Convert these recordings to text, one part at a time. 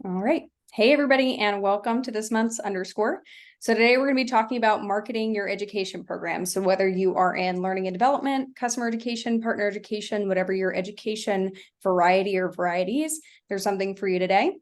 All right. Hey, everybody, and welcome to this month's Underscore. So today we're going to be talking about marketing your education program. So whether you are in learning and development, customer education, partner education, whatever your education variety or varieties, there's something for you today.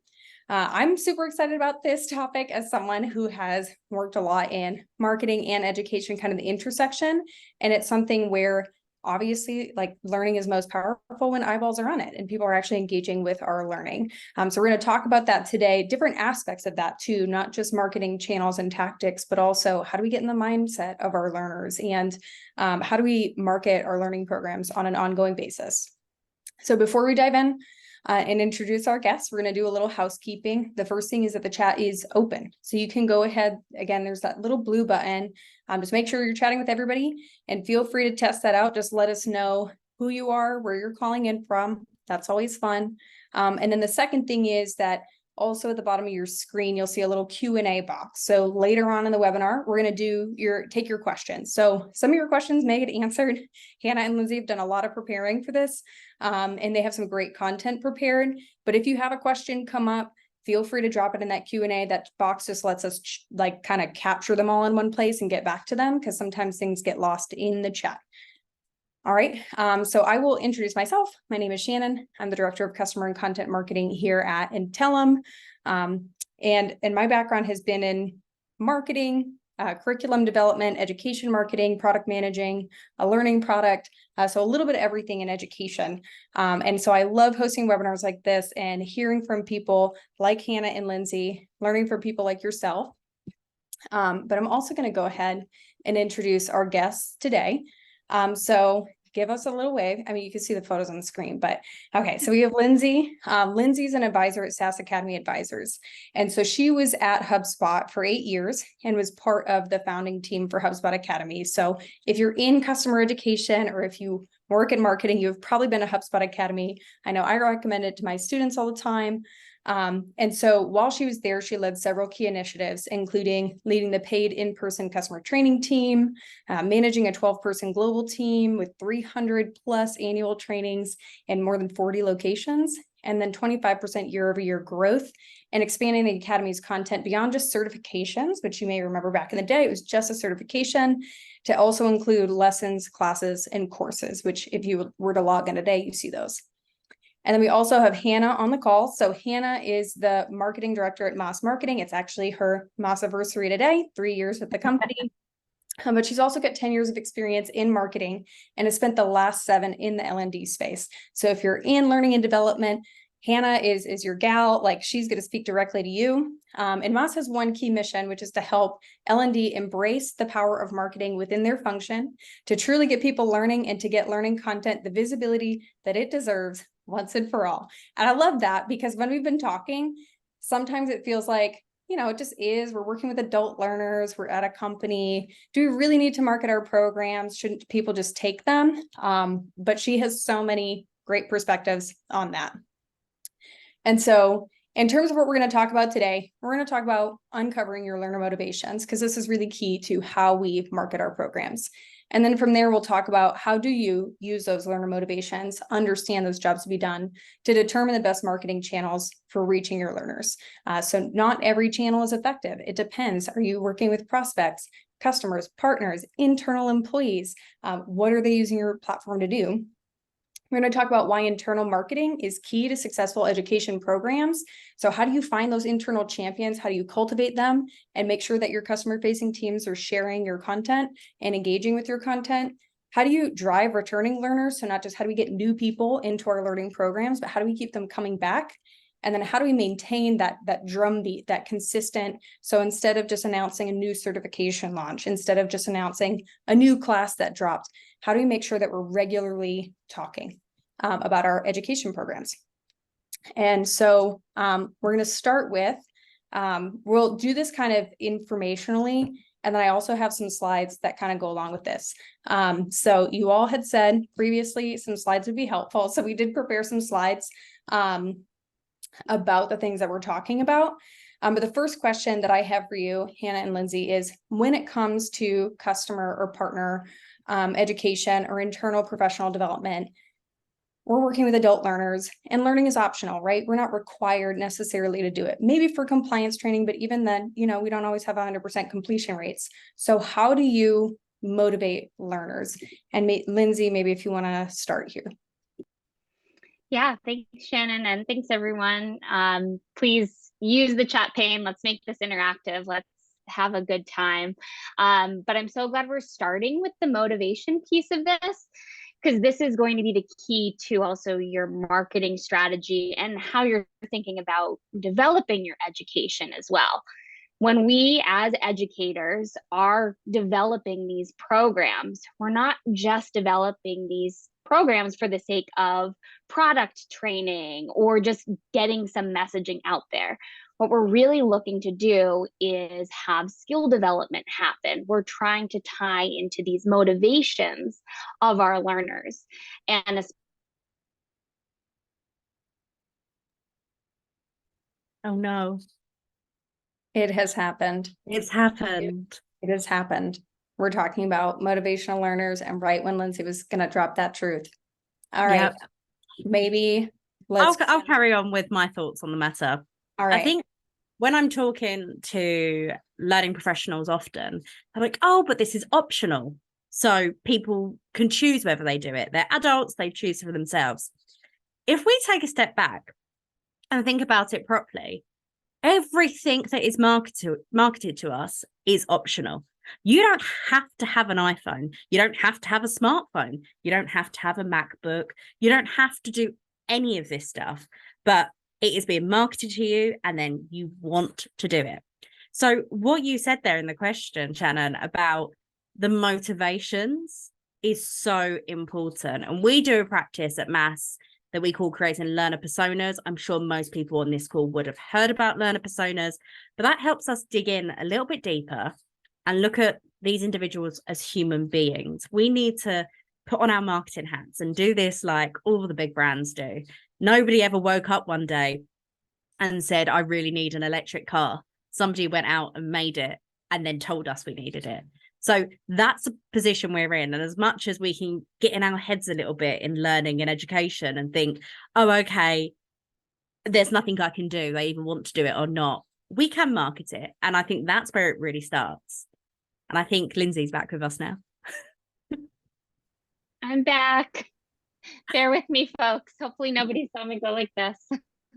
I'm super excited about this topic as someone who has worked a lot in marketing and education, kind of the intersection. And it's something where obviously, like, learning is most powerful when eyeballs are on it and people are actually engaging with our learning. So we're going to talk about that today, different aspects of that too, not just marketing channels and tactics, but also how do we get in the mindset of our learners and how do we market our learning programs on an ongoing basis. So before we dive in and introduce our guests, we're going to do a little housekeeping. The first thing is that the chat is open. So you can go ahead, again, there's that little blue button. Just make sure you're chatting with everybody and feel free to test that out. Just let us know who you are, where you're calling in from. That's always fun. And then the second thing is that also at the bottom of your screen, you'll see a little Q&A box. So later on in the webinar, we're going to take your questions. So some of your questions may get answered. Hannah and Lindsay have done a lot of preparing for this, and they have some great content prepared. But if you have a question come up, feel free to drop it in that Q&A. That box just lets us kind of capture them all in one place and get back to them because sometimes things get lost in the chat. All right, so I will introduce myself. My name is Shannon. I'm the Director of Customer and Content Marketing here at Intellum. And my background has been in marketing, curriculum development, education marketing, product managing, a learning product. So a little bit of everything in education. And so I love hosting webinars like this and hearing from people like Hannah and Lindsay, learning from people like yourself. But I'm also going to go ahead and introduce our guests today. So give us a little wave. I mean, you can see the photos on the screen, but okay. So we have Lindsay. Lindsay's an advisor at SaaS Academy Advisors. And so she was at HubSpot for 8 years and was part of the founding team for HubSpot Academy. So if you're in customer education or if you work in marketing, you've probably been to HubSpot Academy. I know I recommend it to my students all the time. And so while she was there, she led several key initiatives, including leading the paid in-person customer training team, managing a 12-person global team with 300 plus annual trainings in more than 40 locations, and then 25% year-over-year growth, and expanding the Academy's content beyond just certifications, which you may remember back in the day, it was just a certification, to also include lessons, classes, and courses, which if you were to log in today, you see those. And then we also have Hannah on the call. So Hannah is the marketing director at Moss Marketing. It's actually her Moss anniversary today, 3 years with the company. But she's also got 10 years of experience in marketing and has spent the last 7 in the L&D space. So if you're in learning and development, Hannah is your gal. Like, she's going to speak directly to you. And Moss has one key mission, which is to help L&D embrace the power of marketing within their function, to truly get people learning and to get learning content the visibility that it deserves once and for all. And I love that because when we've been talking, sometimes it feels like, it just is. We're working with adult learners. We're at a company. Do we really need to market our programs? Shouldn't people just take them? But she has so many great perspectives on that. And so in terms of what we're going to talk about today, we're going to talk about uncovering your learner motivations, because this is really key to how we market our programs. And then from there, we'll talk about how do you use those learner motivations, understand those jobs to be done, to determine the best marketing channels for reaching your learners. So not every channel is effective. It depends. Are you working with prospects, customers, partners, internal employees? What are they using your platform to do? We're going to talk about why internal marketing is key to successful education programs. So how do you find those internal champions? How do you cultivate them and make sure that your customer-facing teams are sharing your content and engaging with your content? How do you drive returning learners? So not just how do we get new people into our learning programs, but how do we keep them coming back? And then how do we maintain that drumbeat, that consistent? So instead of just announcing a new certification launch, instead of just announcing a new class that dropped, how do we make sure that we're regularly talking about our education programs? And so we're going to start with, we'll do this kind of informationally, and then I also have some slides that kind of go along with this. So you all had said previously some slides would be helpful. So we did prepare some slides about the things that we're talking about. But the first question that I have for you, Hannah and Lindsay, is when it comes to customer or partner education or internal professional development, we're working with adult learners, and learning is optional, right? We're not required necessarily to do it. Maybe for compliance training, but even then, we don't always have 100% completion rates. So how do you motivate learners? And Lindsay, maybe if you want to start here. Yeah, thanks, Shannon, and thanks, everyone. Please use the chat pane. Let's make this interactive. Let's have a good time. But I'm so glad we're starting with the motivation piece of this, because this is going to be the key to also your marketing strategy and how you're thinking about developing your education as well. When we as educators are developing these programs, we're not just developing these programs for the sake of product training or just getting some messaging out there. What we're really looking to do is have skill development happen. We're trying to tie into these motivations of our learners. And oh no, it has happened. It's happened. It has happened. We're talking about motivational learners, and right when Lindsay was going to drop that truth. All right. Yep. Maybe I'll carry on with my thoughts on the matter. All right. I think when I'm talking to learning professionals often, they're like, oh, but this is optional. So people can choose whether they do it. They're adults, they choose for themselves. If we take a step back and think about it properly, everything that is marketed to us is optional. You don't have to have an iPhone. You don't have to have a smartphone. You don't have to have a MacBook. You don't have to do any of this stuff, but it is being marketed to you and then you want to do it. So what you said there in the question, Shannon, about the motivations is so important. And we do a practice at Mass that we call creating learner personas. I'm sure most people on this call would have heard about learner personas, but that helps us dig in a little bit deeper and look at these individuals as human beings. We need to put on our marketing hats and do this like all the big brands do. Nobody ever woke up one day and said, I really need an electric car. Somebody went out and made it and then told us we needed it. So that's a position we're in. And as much as we can get in our heads a little bit in learning and education and think, oh, okay, there's nothing I can do, I even want to do it or not, we can market it. And I think that's where it really starts. And I think Lindsay's back with us now. I'm back. Bear with me, folks. Hopefully nobody saw me go like this.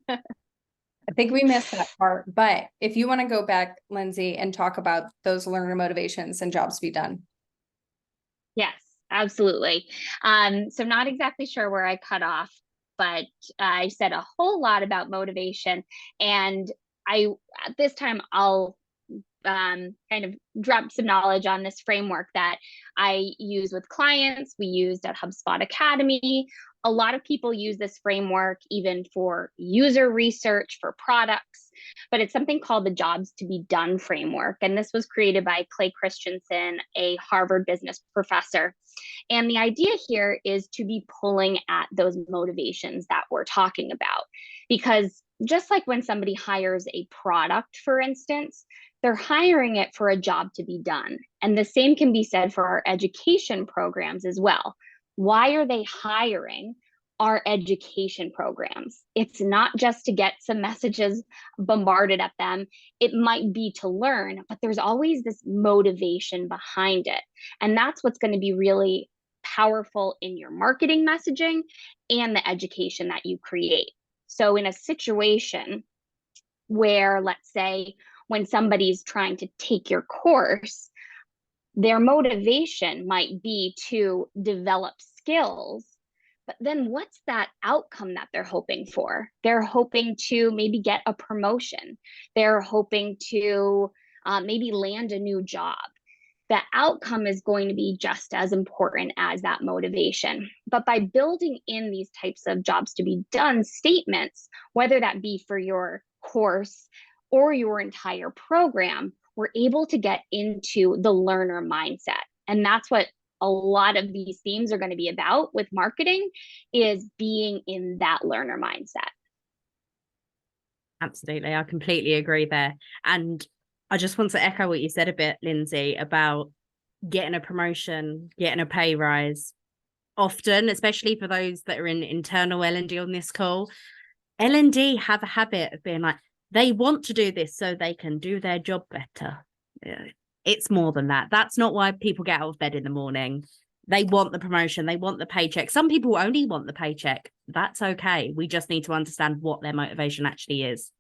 I think we missed that part, but if you want to go back, Lindsay, and talk about those learner motivations and jobs to be done. Yes, absolutely. So not exactly sure where I cut off, but I said a whole lot about motivation, and at this time I'll kind of drop some knowledge on this framework that I use with clients. We used at HubSpot Academy. A lot of people use this framework even for user research for products, but it's something called the Jobs to be Done framework. And this was created by Clay Christensen, a Harvard business professor. And the idea here is to be pulling at those motivations that we're talking about, because just like when somebody hires a product, for instance, they're hiring it for a job to be done. And the same can be said for our education programs as well. Why are they hiring our education programs? It's not just to get some messages bombarded at them. It might be to learn, but there's always this motivation behind it. And that's what's going to be really powerful in your marketing messaging and the education that you create. So in a situation where, let's say, when somebody's trying to take your course, their motivation might be to develop skills, but then what's that outcome that they're hoping for? They're hoping to maybe get a promotion. They're hoping to maybe land a new job. The outcome is going to be just as important as that motivation. But by building in these types of jobs to be done statements, whether that be for your course or your entire program, we're able to get into the learner mindset. And that's what a lot of these themes are going to be about with marketing, is being in that learner mindset. Absolutely. I completely agree there. And I just want to echo what you said a bit, Lindsay, about getting a promotion, getting a pay rise. often, especially for those that are in internal L&D on this call. L&D have a habit of being like, they want to do this so they can do their job better. It's more than that. That's not why people get out of bed in the morning. They want the promotion. They want the paycheck. Some people only want the paycheck. That's okay. We just need to understand what their motivation actually is.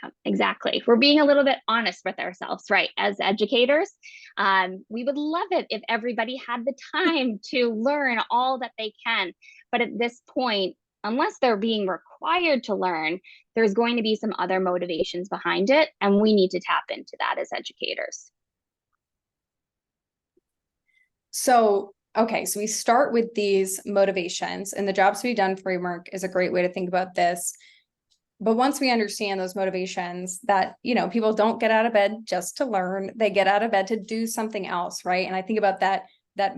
Yeah, exactly. We're being a little bit honest with ourselves, right? As educators, we would love it if everybody had the time to learn all that they can. But at this point, unless they're being required to learn, there's going to be some other motivations behind it. And we need to tap into that as educators. So, okay, so we start with these motivations, and the Jobs to Be Done framework is a great way to think about this. But once we understand those motivations, that, you know, people don't get out of bed just to learn, they get out of bed to do something else, right? And I think about that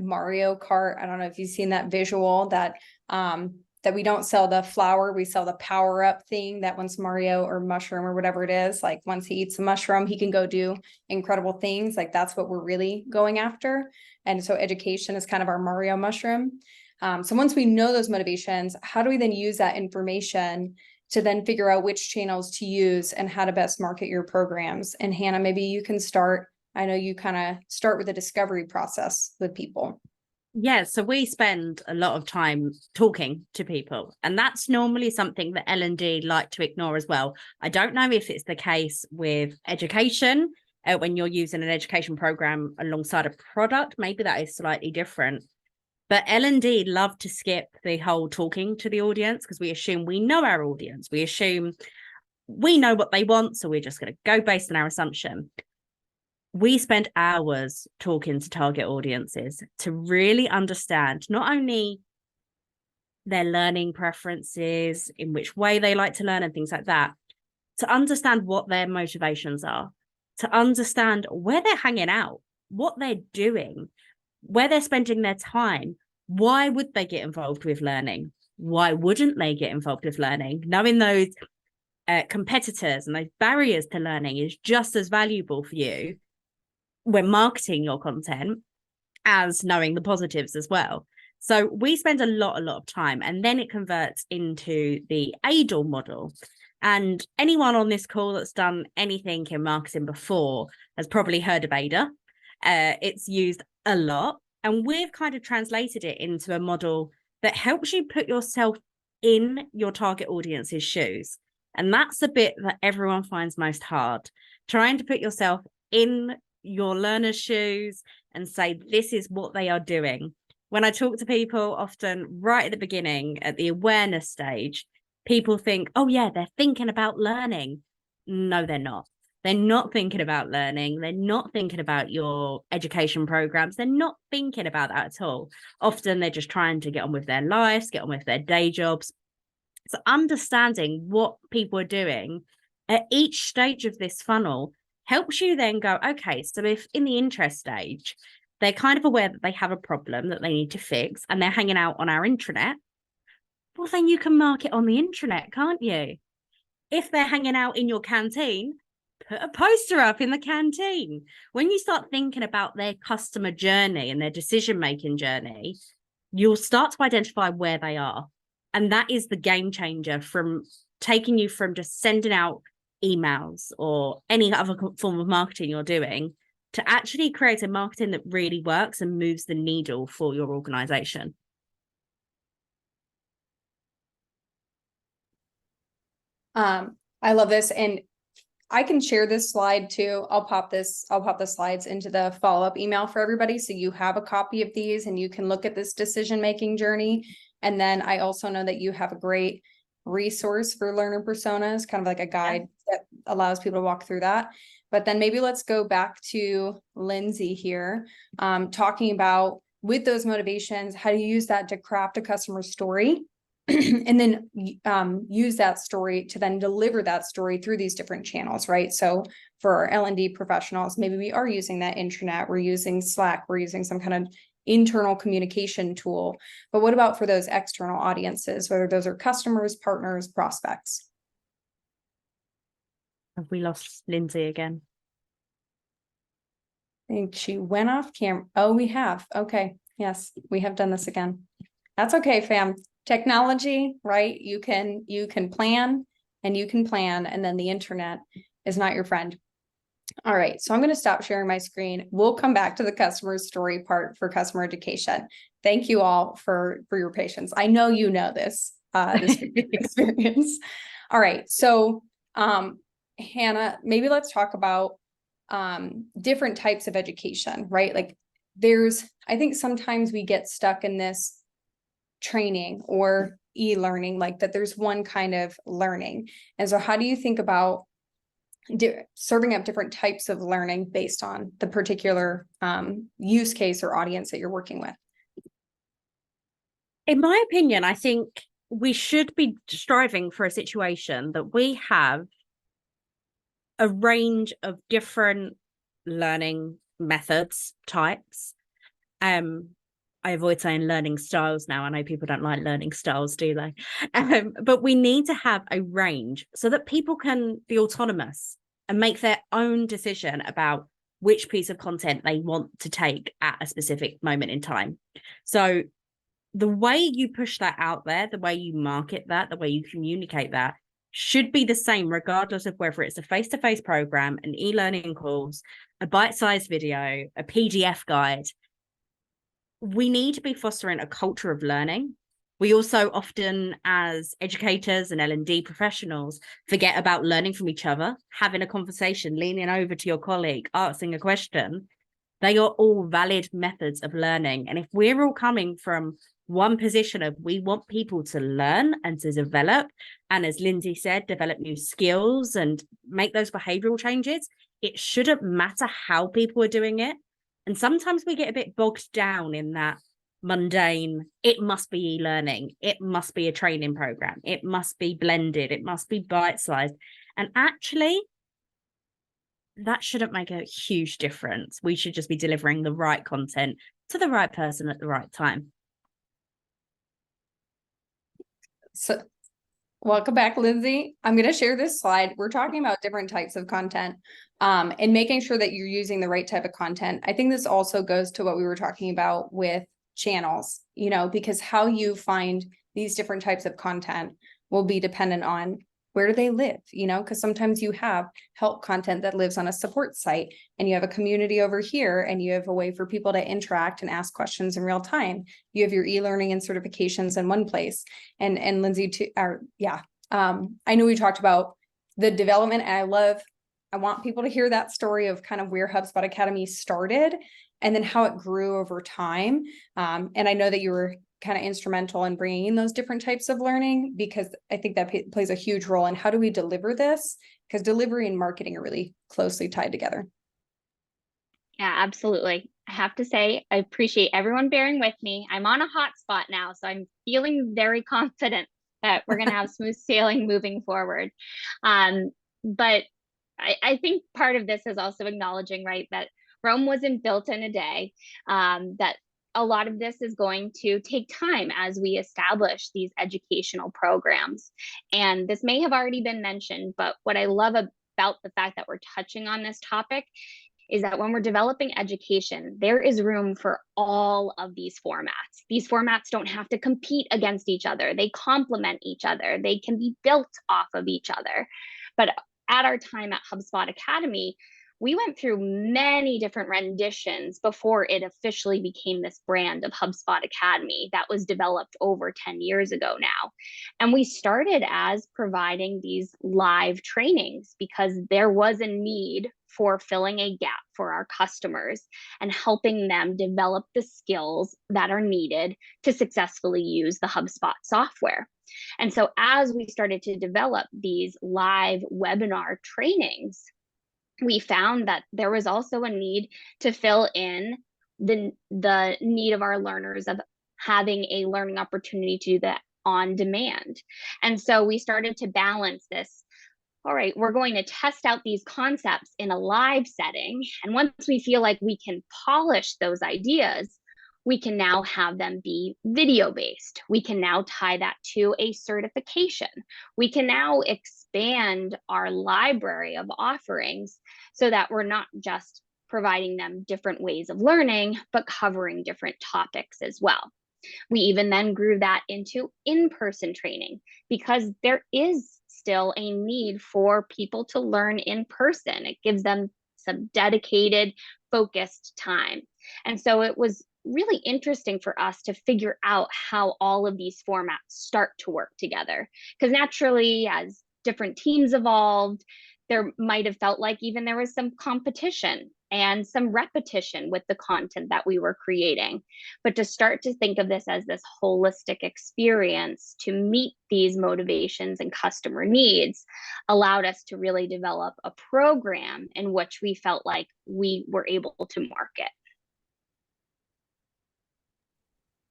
Mario Kart. I don't know if you've seen that visual, that we don't sell the flower, we sell the power up thing, that once Mario, or mushroom or whatever it is, like once he eats a mushroom, he can go do incredible things. Like that's what we're really going after. And so education is kind of our Mario mushroom. So once we know those motivations, how do we then use that information to then figure out which channels to use and how to best market your programs? And Hannah, maybe you can start. I know you kind of start with the discovery process with people. Yeah, so we spend a lot of time talking to people, and that's normally something that L&D like to ignore as well. I don't know if it's the case with education, when you're using an education program alongside a product, maybe that is slightly different. But L&D love to skip the whole talking to the audience because we assume we know our audience. We assume we know what they want, so we're just going to go based on our assumption. We spend hours talking to target audiences to really understand not only their learning preferences, in which way they like to learn and things like that, to understand what their motivations are, to understand where they're hanging out, what they're doing, where they're spending their time. Why would they get involved with learning? Why wouldn't they get involved with learning? Knowing those competitors and those barriers to learning is just as valuable for you when marketing your content as knowing the positives as well. So we spend a lot of time, and then it converts into the ADL model. And anyone on this call that's done anything in marketing before has probably heard of ADA. It's used a lot, and we've kind of translated it into a model that helps you put yourself in your target audience's shoes. And that's the bit that everyone finds most hard, trying to put yourself in your learner's shoes and say, this is what they are doing. When I talk to people, often right at the beginning, at the awareness stage, people think, oh yeah, they're thinking about learning. No, they're not. They're not thinking about learning. They're not thinking about your education programs. They're not thinking about that at all. Often they're just trying to get on with their lives, get on with their day jobs. So understanding what people are doing at each stage of this funnel helps you then go, okay, so if in the interest stage, they're kind of aware that they have a problem that they need to fix and they're hanging out on our intranet, well, then you can market on the intranet, can't you? If they're hanging out in your canteen, put a poster up in the canteen. When you start thinking about their customer journey and their decision-making journey, you'll start to identify where they are. And that is the game changer from taking you from just sending out emails or any other form of marketing you're doing to actually create a marketing that really works and moves the needle for your organization. I love this. And I can share this slide too. I'll pop the slides into the follow-up email for everybody. So you have a copy of these and you can look at this decision-making journey. And then I also know that you have a great resource for learner personas, kind of like a guide that allows people to walk through that. But then maybe let's go back to Lindsay here, talking about with those motivations, how do you use that to craft a customer story? And then use that story to then deliver that story through these different channels, right? So for our L&D professionals, maybe we are using that intranet, we're using Slack, we're using some kind of internal communication tool. But what about for those external audiences, whether those are customers, partners, prospects? Have we lost Lindsay again? I think she went off camera. Oh, we have. Okay. Yes, we have done this again. That's okay, fam. Technology, right? You can plan and you can plan, and then the internet is not your friend. All right, so I'm going to stop sharing my screen. We'll come back to the customer story part for customer education. Thank you all for your patience. I know you know this experience. All right, so Hannah, maybe let's talk about different types of education, right? Like I think sometimes we get stuck in this training or e-learning, like that there's one kind of learning. And so how do you think about serving up different types of learning based on the particular use case or audience that you're working with? In my opinion, I think we should be striving for a situation that we have a range of different learning methods, types. I avoid saying learning styles now. I know people don't like learning styles, do they? But we need to have a range so that people can be autonomous and make their own decision about which piece of content they want to take at a specific moment in time. So the way you push that out there, the way you market that, the way you communicate that should be the same, regardless of whether it's a face-to-face program, an e-learning course, a bite-sized video, a PDF guide. We need to be fostering a culture of learning. We also often, as educators and L&D professionals, forget about learning from each other, having a conversation, leaning over to your colleague, asking a question. They are all valid methods of learning. And if we're all coming from one position of we want people to learn and to develop, and as Lindsay said, develop new skills and make those behavioral changes, it shouldn't matter how people are doing it. And sometimes we get a bit bogged down in that mundane, it must be e-learning, it must be a training program, it must be blended, it must be bite-sized. And actually, that shouldn't make a huge difference. We should just be delivering the right content to the right person at the right time. So welcome back, Lindsay. I'm going to share this slide. We're talking about different types of content and making sure that you're using the right type of content. I think this also goes to what we were talking about with channels, because how you find these different types of content will be dependent on where do they live, because sometimes you have help content that lives on a support site and you have a community over here and you have a way for people to interact and ask questions in real time. You have your e-learning and certifications in one place. And Lindsay, I know we talked about the development, and I want people to hear that story of kind of where HubSpot Academy started and then how it grew over time. And I know that you were kind of instrumental in bringing in those different types of learning, because I think that plays a huge role in how do we deliver this, because delivery and marketing are really closely tied together. Yeah, absolutely. I have to say, I appreciate everyone bearing with me. I'm on a hot spot now, so I'm feeling very confident that we're going to have smooth sailing moving forward. But I think part of this is also acknowledging, right, that Rome wasn't built in a day, that a lot of this is going to take time as we establish these educational programs. And this may have already been mentioned, but what I love about the fact that we're touching on this topic is that when we're developing education, there is room for all of these formats. These formats don't have to compete against each other. They complement each other. They can be built off of each other. But at our time at HubSpot Academy, we went through many different renditions before it officially became this brand of HubSpot Academy that was developed over 10 years ago now. And we started as providing these live trainings because there was a need for filling a gap for our customers and helping them develop the skills that are needed to successfully use the HubSpot software. And so as we started to develop these live webinar trainings, we found that there was also a need to fill in the need of our learners of having a learning opportunity to do that on demand. And so we started to balance this. All right, we're going to test out these concepts in a live setting. And once we feel like we can polish those ideas, we can now have them be video-based. We can now tie that to a certification. We can now expand our library of offerings so that we're not just providing them different ways of learning, but covering different topics as well. We even then grew that into in-person training because there is still a need for people to learn in person. It gives them some dedicated, focused time. And so it was really interesting for us to figure out how all of these formats start to work together. Because naturally, as different teams evolved, there might have felt like even there was some competition and some repetition with the content that we were creating. But to start to think of this as this holistic experience to meet these motivations and customer needs allowed us to really develop a program in which we felt like we were able to market.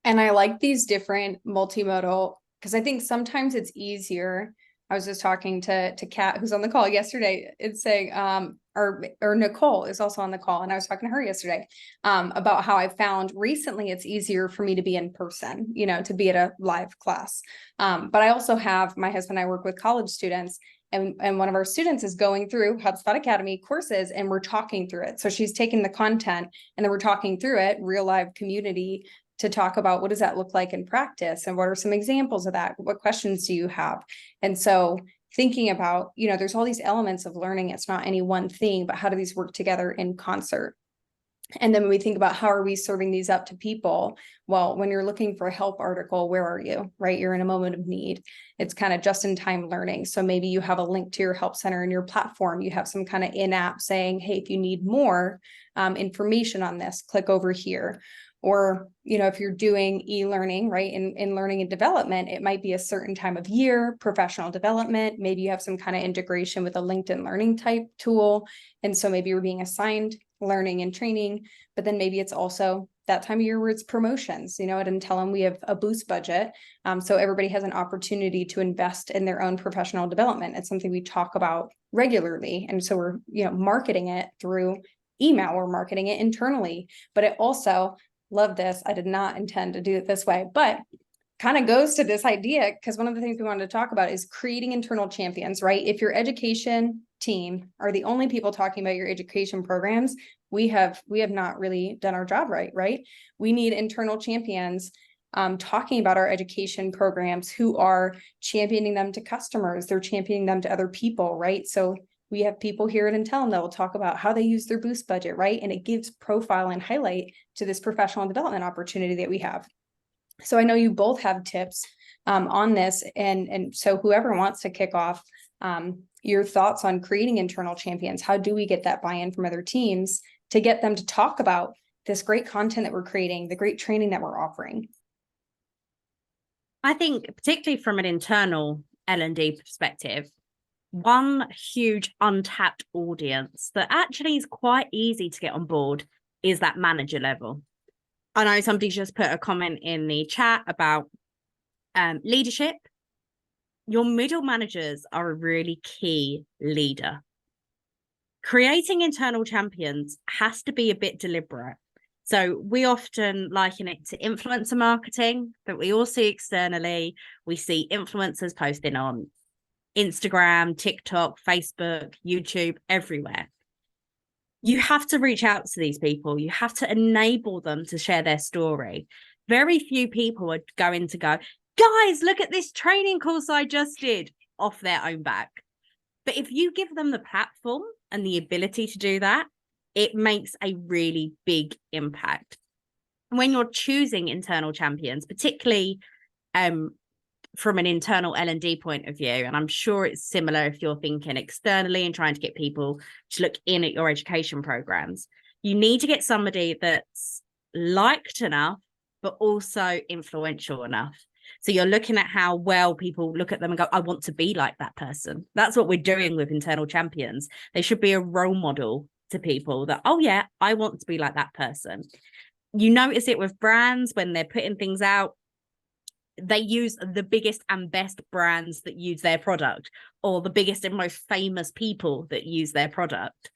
And I like these different multimodal because I think sometimes it's easier. I was just talking to Kat, who's on the call yesterday. It's saying, or Nicole is also on the call, and I was talking to her yesterday about how I found recently it's easier for me to be in person, you know, to be at a live class. But I also have my husband and I work with college students, and one of our students is going through HubSpot Academy courses, and we're talking through it. So she's taking the content, and then we're talking through it, real live community, to talk about what does that look like in practice and what are some examples of that? What questions do you have? And so thinking about, you know, there's all these elements of learning. It's not any one thing, but how do these work together in concert? And then when we think about how are we serving these up to people? Well, when you're looking for a help article, where are you, right? You're in a moment of need. It's kind of just in time learning. So maybe you have a link to your help center in your platform. You have some kind of in-app saying, hey, if you need more information on this, click over here. Or, you know, if you're doing e-learning, right, in learning and development, it might be a certain time of year, professional development. Maybe you have some kind of integration with a LinkedIn learning type tool. And so maybe you're being assigned learning and training, but then maybe it's also that time of year where it's promotions. You know, at Intellum, we have a boost budget. So everybody has an opportunity to invest in their own professional development. It's something we talk about regularly. And so we're, you know, marketing it through email, we're marketing it internally, but it also, love this. I did not intend to do it this way, but kind of goes to this idea, because one of the things we wanted to talk about is creating internal champions, right? If your education team are the only people talking about your education programs, we have not really done our job right? We need internal champions talking about our education programs who are championing them to customers. They're championing them to other people, right? So we have people here at Intellum that will talk about how they use their boost budget, right? And it gives profile and highlight to this professional development opportunity that we have. So I know you both have tips on this. And so whoever wants to kick off your thoughts on creating internal champions, how do we get that buy-in from other teams to get them to talk about this great content that we're creating, the great training that we're offering? I think particularly from an internal L&D perspective, one huge untapped audience that actually is quite easy to get on board is that manager level. I know somebody just put a comment in the chat about leadership. Your middle managers are a really key leader. Creating internal champions has to be a bit deliberate. So we often liken it to influencer marketing that we all see externally. We see influencers posting on Instagram, TikTok, Facebook, YouTube, everywhere. You have to reach out to these people. You have to enable them to share their story. Very few people are going to go, guys, look at this training course I just did, off their own back. But if you give them the platform and the ability to do that, it makes a really big impact. When you're choosing internal champions, particularly from an internal L&D point of view, and I'm sure it's similar if you're thinking externally and trying to get people to look in at your education programs, you need to get somebody that's liked enough, but also influential enough. So you're looking at how well people look at them and go, I want to be like that person. That's what we're doing with internal champions. They should be a role model to people that, oh yeah, I want to be like that person. You notice it with brands when they're putting things out. They use the biggest and best brands that use their product, or the biggest and most famous people that use their product,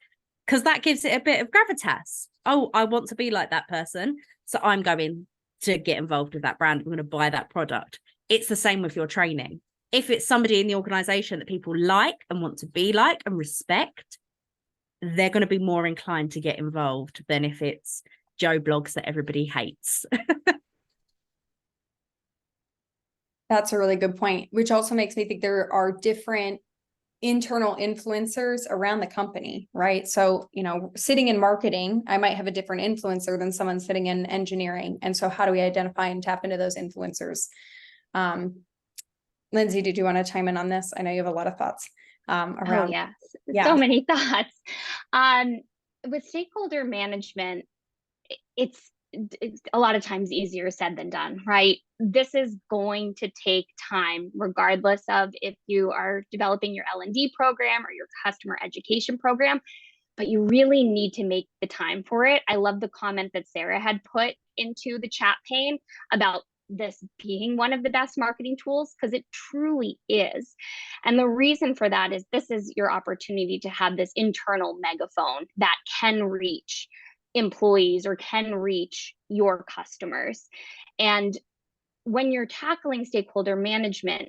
because that gives it a bit of gravitas. Oh, I want to be like that person, so I'm going to get involved with that brand. I'm going to buy that product. It's the same with your training. If it's somebody in the organization that people like and want to be like and respect, they're going to be more inclined to get involved than if it's Joe Blogs that everybody hates. That's a really good point, which also makes me think there are different internal influencers around the company, right? So, sitting in marketing, I might have a different influencer than someone sitting in engineering. And so how do we identify and tap into those influencers? Lindsay, did you want to chime in on this? I know you have a lot of thoughts around. Oh, yes. Yeah. So many thoughts. With stakeholder management, it's a lot of times easier said than done, right? This is going to take time, regardless of if you are developing your L&D program or your customer education program, but you really need to make the time for it. I love the comment that Sarah had put into the chat pane about this being one of the best marketing tools, because it truly is. And the reason for that is this is your opportunity to have this internal megaphone that can reach employees or can reach your customers. And when you're tackling stakeholder management,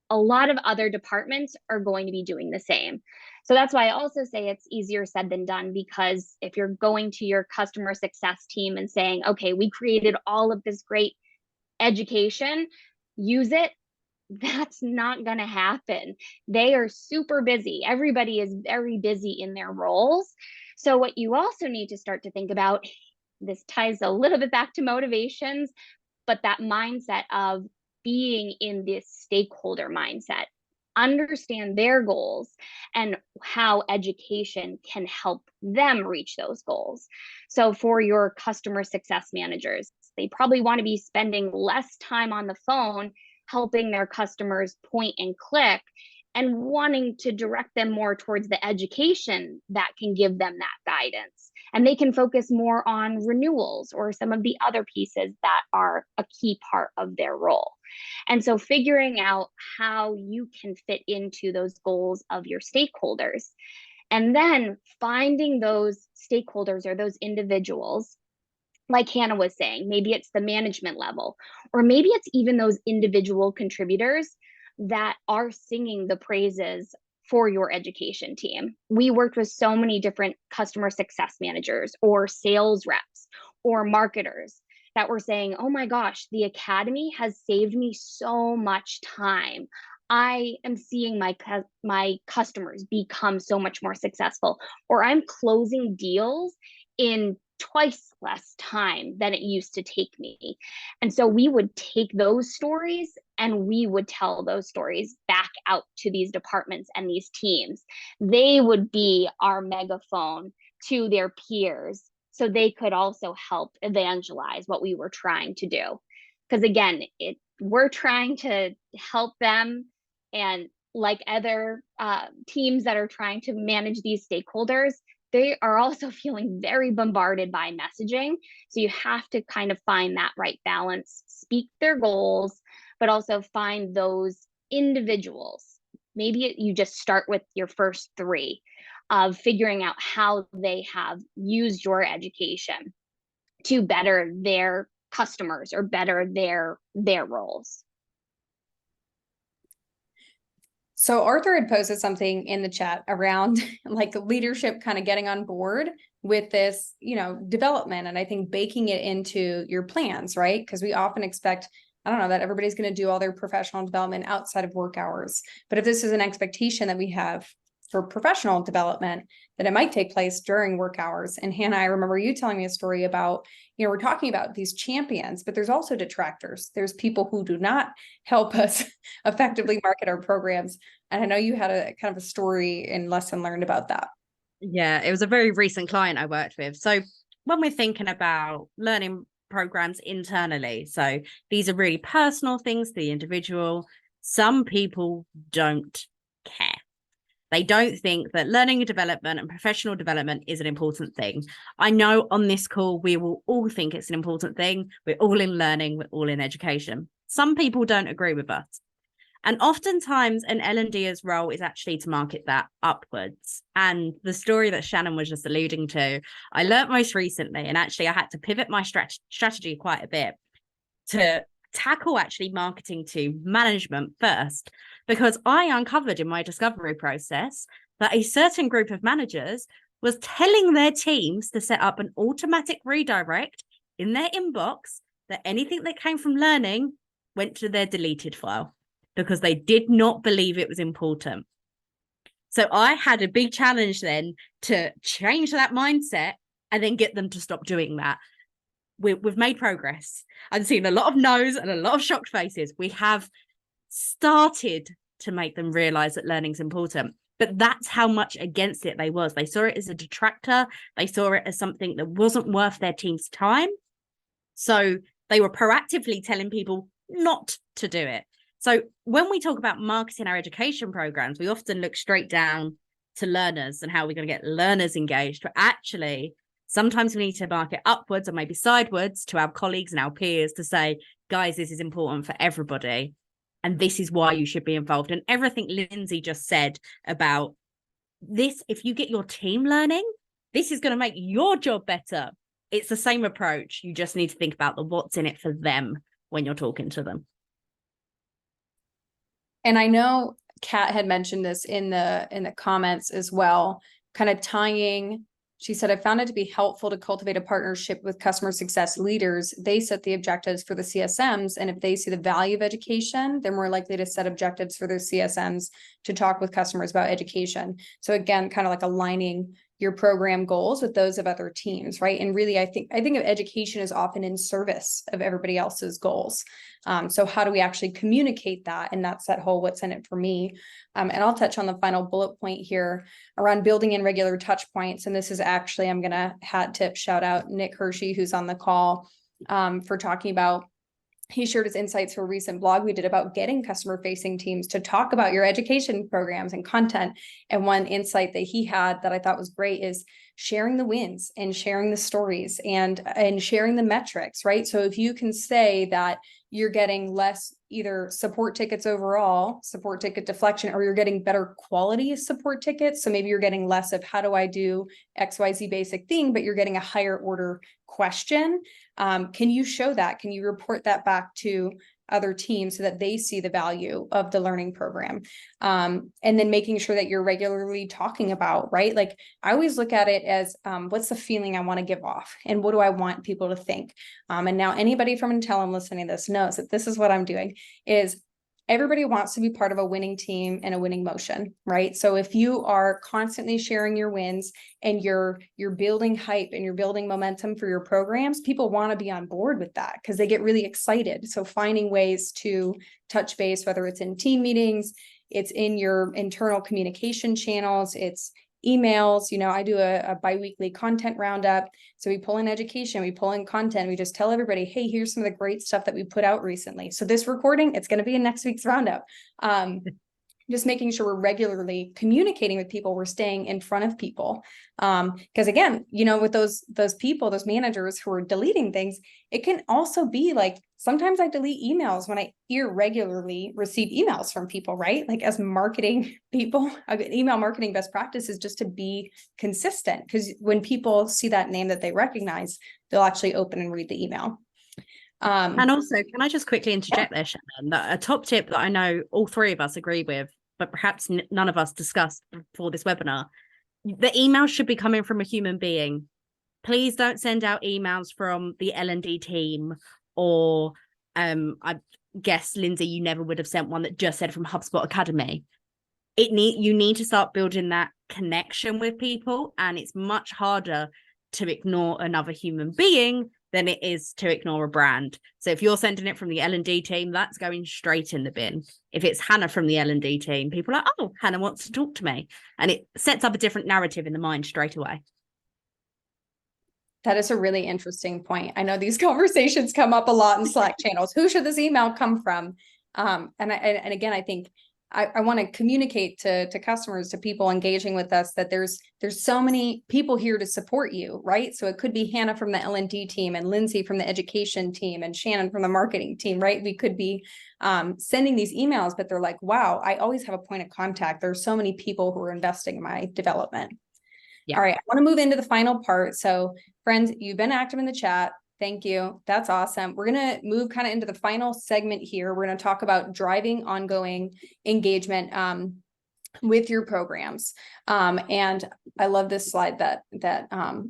a lot of other departments are going to be doing the same. So that's why I also say it's easier said than done, because if you're going to your customer success team and saying, okay, we created all of this great education, use it, that's not going to happen. They are super busy. Everybody is very busy in their roles. So what you also need to start to think about, this ties a little bit back to motivations, but that mindset of being in this stakeholder mindset, understand their goals and how education can help them reach those goals. So for your customer success managers, they probably want to be spending less time on the phone helping their customers point and click, and wanting to direct them more towards the education that can give them that guidance. And they can focus more on renewals or some of the other pieces that are a key part of their role. And so figuring out how you can fit into those goals of your stakeholders, and then finding those stakeholders or those individuals, like Hannah was saying, maybe it's the management level, or maybe it's even those individual contributors that are singing the praises for your education team. We worked with so many different customer success managers or sales reps or marketers that were saying, oh my gosh, the academy has saved me so much time. I am seeing my customers become so much more successful, or I'm closing deals in twice less time than it used to take me. And so we would take those stories and we would tell those stories back out to these departments and these teams. They would be our megaphone to their peers, so they could also help evangelize what we were trying to do. Because again, we're trying to help them, and like other teams that are trying to manage these stakeholders, they are also feeling very bombarded by messaging. So you have to kind of find that right balance, speak their goals, but also find those individuals. Maybe you just start with your first three of figuring out how they have used your education to better their customers or better their roles. So Arthur had posted something in the chat around like leadership kind of getting on board with this, development. And I think baking it into your plans, right? Because we often expect, I don't know, that everybody's going to do all their professional development outside of work hours. But if this is an expectation that we have for professional development, that it might take place during work hours. And Hannah, I remember you telling me a story about, we're talking about these champions, but there's also detractors. There's people who do not help us effectively market our programs. And I know you had a kind of a story and lesson learned about that. Yeah, it was a very recent client I worked with. So when we're thinking about learning programs internally, so these are really personal things to the individual, some people don't care. They don't think that learning and development and professional development is an important thing. I know on this call, we will all think it's an important thing. We're all in learning, we're all in education. Some people don't agree with us. And oftentimes an L&D's role is actually to market that upwards. And the story that Shannon was just alluding to, I learned most recently, and actually I had to pivot my strategy quite a bit to tackle actually marketing to management first, because I uncovered in my discovery process that a certain group of managers was telling their teams to set up an automatic redirect in their inbox that anything that came from learning went to their deleted file because they did not believe it was important. So I had a big challenge then to change that mindset and then get them to stop doing that. We've made progress. I've seen a lot of no's and a lot of shocked faces. We have started to make them realize that learning is important. But that's how much against it they was. They saw it as a detractor. They saw it as something that wasn't worth their team's time. So they were proactively telling people not to do it. So when we talk about marketing our education programs, we often look straight down to learners and how we're going to get learners engaged. But actually, sometimes we need to market upwards or maybe sidewards to our colleagues and our peers to say, guys, this is important for everybody. And this is why you should be involved. And everything Lindsay just said about this, if you get your team learning, this is going to make your job better. It's the same approach. You just need to think about the what's in it for them when you're talking to them. And I know Kat had mentioned this in the comments as well, kind of tying. She said, I found it to be helpful to cultivate a partnership with customer success leaders. They set the objectives for the CSMs. And if they see the value of education, they're more likely to set objectives for their CSMs to talk with customers about education. So again, kind of like aligning your program goals with those of other teams, right? And really, I think of education as often in service of everybody else's goals. So how do we actually communicate that? And that's that whole what's in it for me. And I'll touch on the final bullet point here around building in regular touch points. And this is actually, I'm going to hat tip shout out Nick Hershey, who's on the call, for talking about. He shared his insights for a recent blog we did about getting customer facing teams to talk about your education programs and content. And one insight that he had that I thought was great is sharing the wins and sharing the stories and sharing the metrics, right? So if you can say that you're getting less either support tickets overall, support ticket deflection, or you're getting better quality support tickets. So maybe you're getting less of how do I do XYZ basic thing, but you're getting a higher order question. Can you show that? Can you report that back to other teams so that they see the value of the learning program? And then making sure that you're regularly talking about, right? Like I always look at it as what's the feeling I want to give off and what do I want people to think? And now anybody from Intellum listening to this knows that this is what I'm doing is everybody wants to be part of a winning team and a winning motion, right? So if you are constantly sharing your wins and you're building hype and you're building momentum for your programs, people want to be on board with that because they get really excited. So finding ways to touch base, whether it's in team meetings, it's in your internal communication channels, it's emails. I do a biweekly content roundup. So we pull in education, we pull in content, we just tell everybody, hey, here's some of the great stuff that we put out recently. So this recording, it's going to be in next week's roundup. Just making sure we're regularly communicating with people, we're staying in front of people. Because again, with those people, those managers who are deleting things, it can also be like, sometimes I delete emails when I irregularly receive emails from people, right? Like as marketing people, email marketing best practice is just to be consistent. Because when people see that name that they recognize, they'll actually open and read the email. And also, can I just quickly interject there, Shannon, that a top tip that I know all three of us agree with, but perhaps none of us discussed before this webinar, the email should be coming from a human being. Please don't send out emails from the L&D team or I guess, Lindsay, you never would have sent one that just said from HubSpot Academy. You need to start building that connection with people, and it's much harder to ignore another human being than it is to ignore a brand. So if you're sending it from the L&D team, that's going straight in the bin. If it's Hannah from the L&D team, people are like, oh, Hannah wants to talk to me. And it sets up a different narrative in the mind straight away. That is a really interesting point. I know these conversations come up a lot in Slack channels. Who should this email come from? And again, I think I want to communicate to customers, to people engaging with us, that there's so many people here to support you, right? So it could be Hannah from the L&D team and Lindsay from the education team and Shannon from the marketing team, right? We could be sending these emails, but they're like, wow, I always have a point of contact. There's so many people who are investing in my development. Yeah. All right, I want to move into the final part. So friends, you've been active in the chat. Thank you. That's awesome. We're going to move kind of into the final segment here. We're going to talk about driving ongoing engagement with your programs. And I love this slide that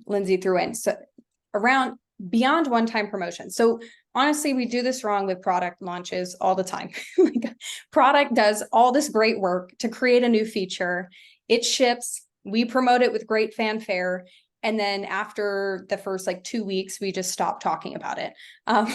Lindsay threw in. So around beyond one-time promotion. So honestly, we do this wrong with product launches all the time. Like, product does all this great work to create a new feature. It ships, we promote it with great fanfare. And then after the first like 2 weeks, we just stop talking about it.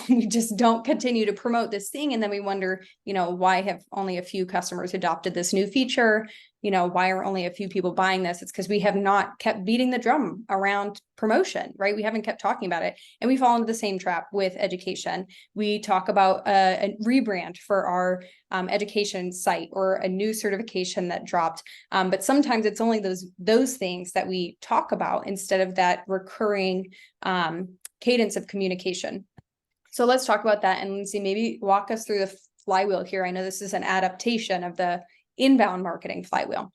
We just don't continue to promote this thing. And then we wonder, why have only a few customers adopted this new feature? Why are only a few people buying this? It's because we have not kept beating the drum around promotion, right? We haven't kept talking about it. And we fall into the same trap with education. We talk about a rebrand for our education site or a new certification that dropped. But sometimes it's only those things that we talk about instead of that recurring cadence of communication. So let's talk about that. And Lindsay, maybe walk us through the flywheel here. I know this is an adaptation of the inbound marketing flywheel.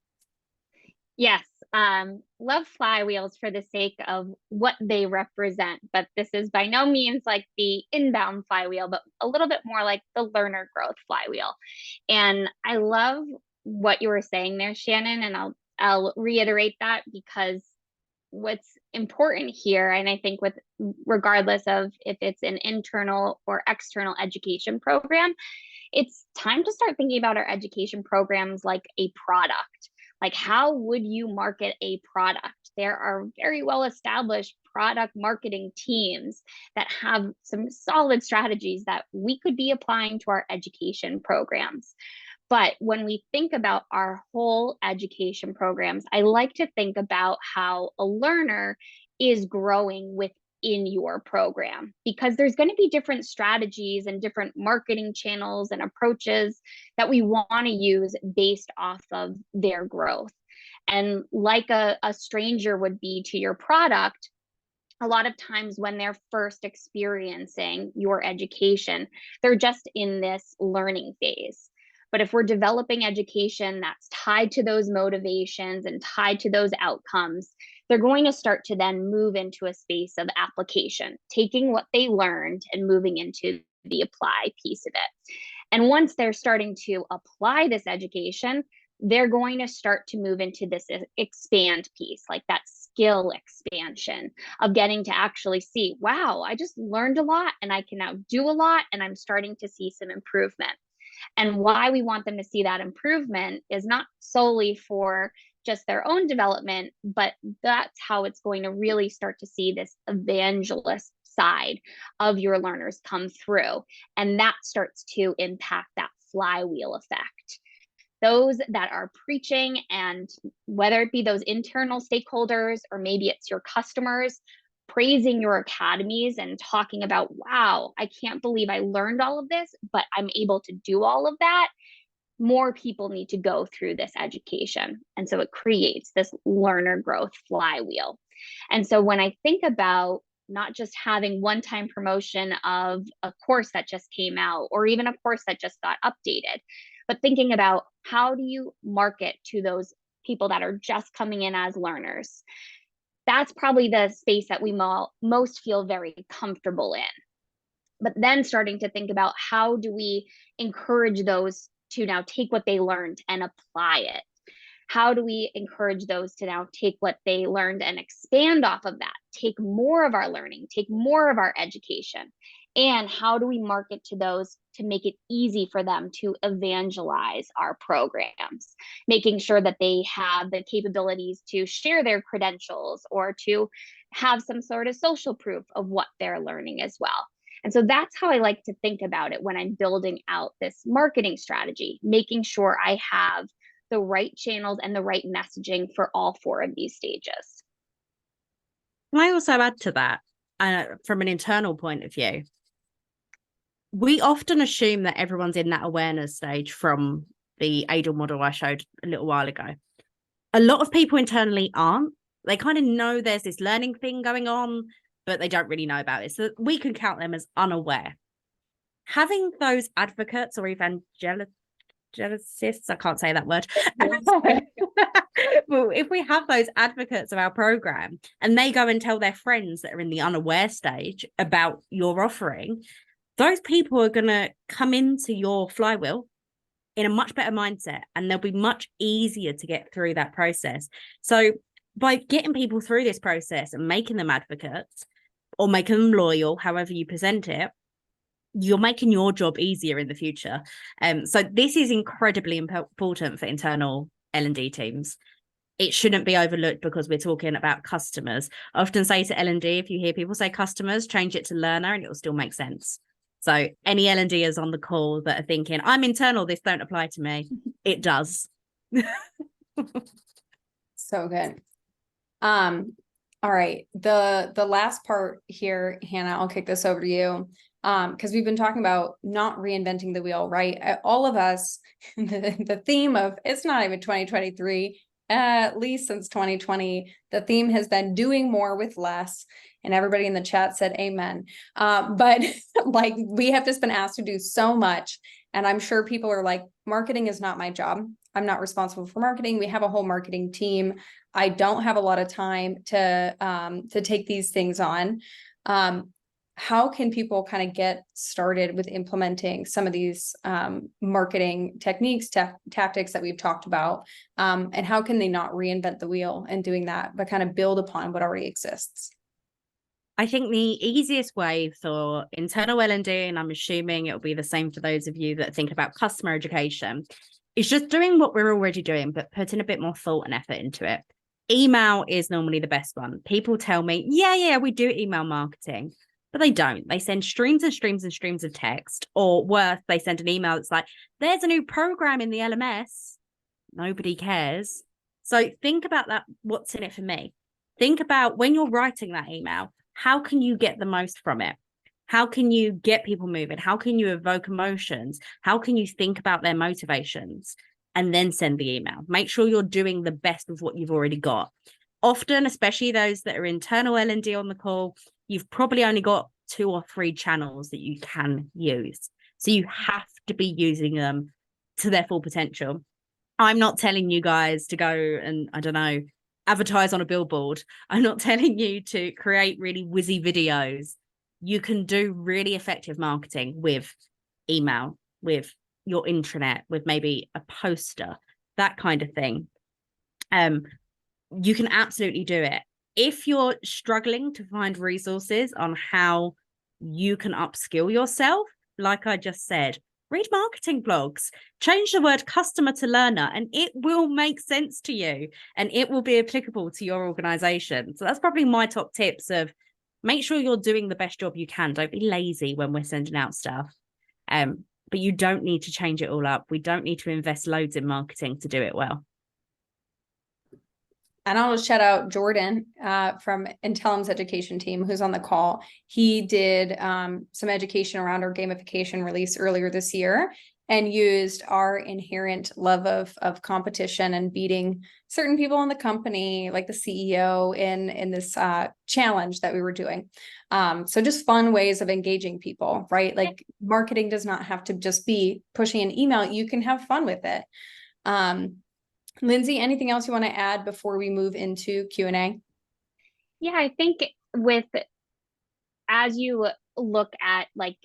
Yes. Love flywheels for the sake of what they represent, but this is by no means like the inbound flywheel, but a little bit more like the learner growth flywheel. And I love what you were saying there, Shannon, and I'll reiterate that, because what's important here, and I think regardless of if it's an internal or external education program, it's time to start thinking about our education programs like a product. Like, how would you market a product? There are very well established product marketing teams that have some solid strategies that we could be applying to our education programs. But when we think about our whole education programs, I like to think about how a learner is growing within your program, because there's going to be different strategies and different marketing channels and approaches that we want to use based off of their growth. And like a stranger would be to your product, a lot of times when they're first experiencing your education, they're just in this learning phase. But if we're developing education that's tied to those motivations and tied to those outcomes, they're going to start to then move into a space of application, taking what they learned and moving into the apply piece of it. And once they're starting to apply this education, they're going to start to move into this expand piece, like that skill expansion of getting to actually see, wow, I just learned a lot and I can now do a lot, and I'm starting to see some improvement. And why we want them to see that improvement is not solely for just their own development, but that's how it's going to really start to see this evangelist side of your learners come through. And that starts to impact that flywheel effect. Those that are preaching, and whether it be those internal stakeholders or maybe it's your customers, praising your academies and talking about, wow, I can't believe I learned all of this, but I'm able to do all of that. More people need to go through this education. And so it creates this learner growth flywheel. And so when I think about not just having one-time promotion of a course that just came out, or even a course that just got updated, but thinking about how do you market to those people that are just coming in as learners, that's probably the space that we most feel very comfortable in. But then starting to think about, how do we encourage those to now take what they learned and apply it? How do we encourage those to now take what they learned and expand off of that, take more of our learning, take more of our education? And how do we market to those to make it easy for them to evangelize our programs, making sure that they have the capabilities to share their credentials or to have some sort of social proof of what they're learning as well? And so that's how I like to think about it when I'm building out this marketing strategy, making sure I have the right channels and the right messaging for all four of these stages. Can I also add to that, from an internal point of view? We often assume that everyone's in that awareness stage from the ADL model I showed a little while ago. A lot of people internally aren't. They kind of know there's this learning thing going on, but they don't really know about it. So we can count them as unaware. Having those advocates or evangelicists, I can't say that word. Well, if we have those advocates of our program and they go and tell their friends that are in the unaware stage about your offering, those people are going to come into your flywheel in a much better mindset, and they'll be much easier to get through that process. So by getting people through this process and making them advocates or making them loyal, however you present it, you're making your job easier in the future. So this is incredibly important for internal L&D teams. It shouldn't be overlooked because we're talking about customers. I often say to L&D, if you hear people say customers, change it to learner and it will still make sense. So any L&Ders on the call that are thinking, I'm internal, this don't apply to me, it does. So good. All right. The last part here, Hannah, I'll kick this over to you. Because we've been talking about not reinventing the wheel, right? All of us, the theme of it's not even 2023, at least since 2020, the theme has been doing more with less. And everybody in the chat said amen. But like we have just been asked to do so much. And I'm sure people are like, marketing is not my job. I'm not responsible for marketing. We have a whole marketing team. I don't have a lot of time to take these things on. How can people kind of get started with implementing some of these marketing techniques, tactics that we've talked about? And how can they not reinvent the wheel in doing that, but kind of build upon what already exists? I think the easiest way for internal L&D, and I'm assuming it'll be the same for those of you that think about customer education, is just doing what we're already doing, but putting a bit more thought and effort into it. Email is normally the best one. People tell me, yeah, we do email marketing, but they don't. They send streams and streams and streams of text, or worse, they send an email that's like, there's a new program in the LMS. Nobody cares. So think about that. What's in it for me? Think about when you're writing that email, how can you get the most from it? How can you get people moving? How can you evoke emotions? How can you think about their motivations and then send the email? Make sure you're doing the best with what you've already got. Often, especially those that are internal L&D on the call, you've probably only got 2 or 3 channels that you can use. So you have to be using them to their full potential. I'm not telling you guys to go and, I don't know, advertise on a billboard. I'm not telling you to create really whizzy videos. You can do really effective marketing with email, with your intranet, with maybe a poster, that kind of thing. You can absolutely do it. If you're struggling to find resources on how you can upskill yourself, like I just said, read marketing blogs, change the word customer to learner, and it will make sense to you and it will be applicable to your organization. So that's probably my top tips of make sure you're doing the best job you can. Don't be lazy when we're sending out stuff. But you don't need to change it all up. We don't need to invest loads in marketing to do it well. And I'll just shout out Jordan from Intellum's education team, who's on the call. He did some education around our gamification release earlier this year and used our inherent love of competition and beating certain people in the company, like the CEO in this challenge that we were doing. So just fun ways of engaging people, right? Like marketing does not have to just be pushing an email. You can have fun with it. Lindsay, anything else you want to add before we move into Q&A? Yeah, I think as you look at, like,